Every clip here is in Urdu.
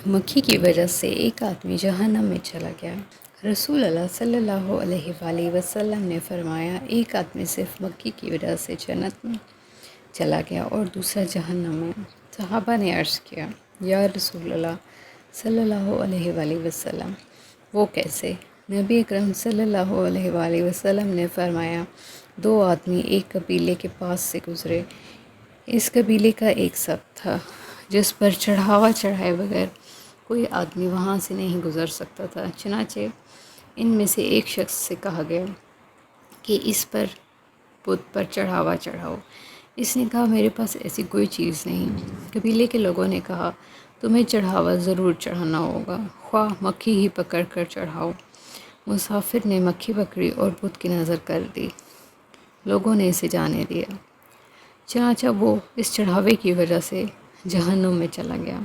مکھی کی وجہ سے ایک آدمی جہنم میں چلا گیا۔ رسول اللہ صلی اللہ علیہ وآلہ وسلم نے فرمایا، ایک آدمی صرف مکھی کی وجہ سے جنت میں چلا گیا اور دوسرا جہنم میں۔ صحابہ نے عرض کیا، یا رسول اللہ صلی اللہ علیہ وآلہ وسلم، وہ کیسے؟ نبی اکرم صلی اللہ علیہ وآلہ وسلم نے فرمایا، دو آدمی ایک قبیلے کے پاس سے گزرے۔ اس قبیلے کا ایک سبت تھا جس پر چڑھاوا چڑھائے بغیر کوئی آدمی وہاں سے نہیں گزر سکتا تھا۔ چنانچہ ان میں سے ایک شخص سے کہا گیا کہ اس پر بت پر چڑھاوا چڑھاؤ۔ اس نے کہا، میرے پاس ایسی کوئی چیز نہیں۔ قبیلے کے لوگوں نے کہا، تمہیں چڑھاوا ضرور چڑھانا ہوگا، خواہ مکھی ہی پکڑ کر چڑھاؤ۔ مسافر نے مکھی پکڑی اور بت کی نظر کر دی۔ لوگوں نے اسے جانے دیا، چنانچہ وہ اس چڑھاوے کی وجہ سے جہنم میں چلا گیا۔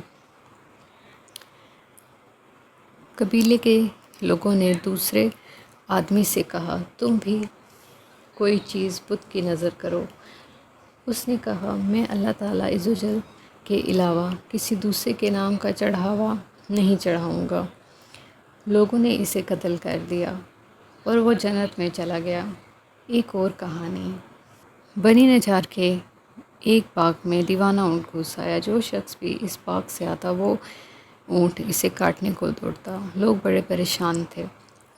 قبیلے کے لوگوں نے دوسرے آدمی سے کہا، تم بھی کوئی چیز بت کی نظر کرو۔ اس نے کہا، میں اللہ تعالیٰ عز و جل کے علاوہ کسی دوسرے کے نام کا چڑھاوا نہیں چڑھاؤں گا۔ لوگوں نے اسے قتل کر دیا اور وہ جنت میں چلا گیا۔ ایک اور کہانی، بنی نجار کے ایک باغ میں دیوانہ اونٹ گھس آیا۔ جو شخص بھی اس باغ سے آتا وہ اونٹ اسے کاٹنے کو دوڑتا۔ لوگ بڑے پریشان تھے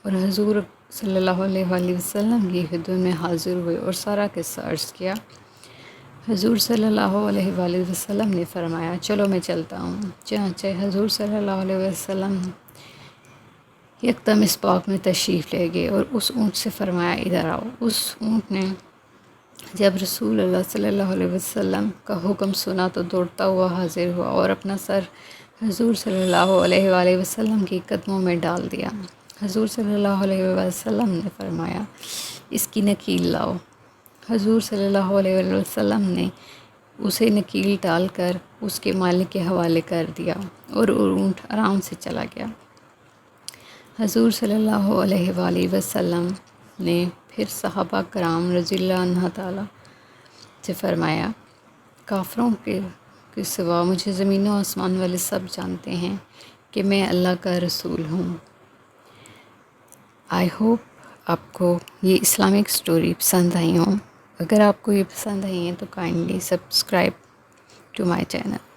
اور حضور صلی اللہ علیہ وآلہ وسلم کی خدمت میں حاضر ہوئے اور سارا قصہ عرض کیا۔ حضور صلی اللہ علیہ وآلہ وسلم نے فرمایا، چلو میں چلتا ہوں۔ چنانچہ حضور صلی اللہ علیہ وسلم یکدم اس باغ میں تشریف لے گئے اور اس اونٹ سے فرمایا، ادھر آؤ۔ اس اونٹ نے جب رسول اللہ صلی اللہ علیہ وسلم کا حکم سنا تو دوڑتا ہوا حاضر ہوا اور اپنا سر حضور صلی اللہ علیہ وآلہ وسلم کے قدموں میں ڈال دیا۔ حضور صلی اللہ علیہ وآلہ وسلم نے فرمایا، اس کی نکیل لاؤ۔ حضور صلی اللہ علیہ وآلہ وسلم نے اسے نکیل ڈال کر اس کے مالک کے حوالے کر دیا اور اونٹ آرام سے چلا گیا۔ حضور صلی اللہ علیہ وآلہ وسلم نے پھر صحابہ کرام رضی اللہ عنہ تعالیٰ سے فرمایا، کافروں کے سوا مجھے زمین و آسمان والے سب جانتے ہیں کہ میں اللہ کا رسول ہوں۔ آئی ہوپ آپ کو یہ اسلامک سٹوری پسند آئی ہوں۔ اگر آپ کو یہ پسند آئی ہیں تو kindly subscribe to my channel.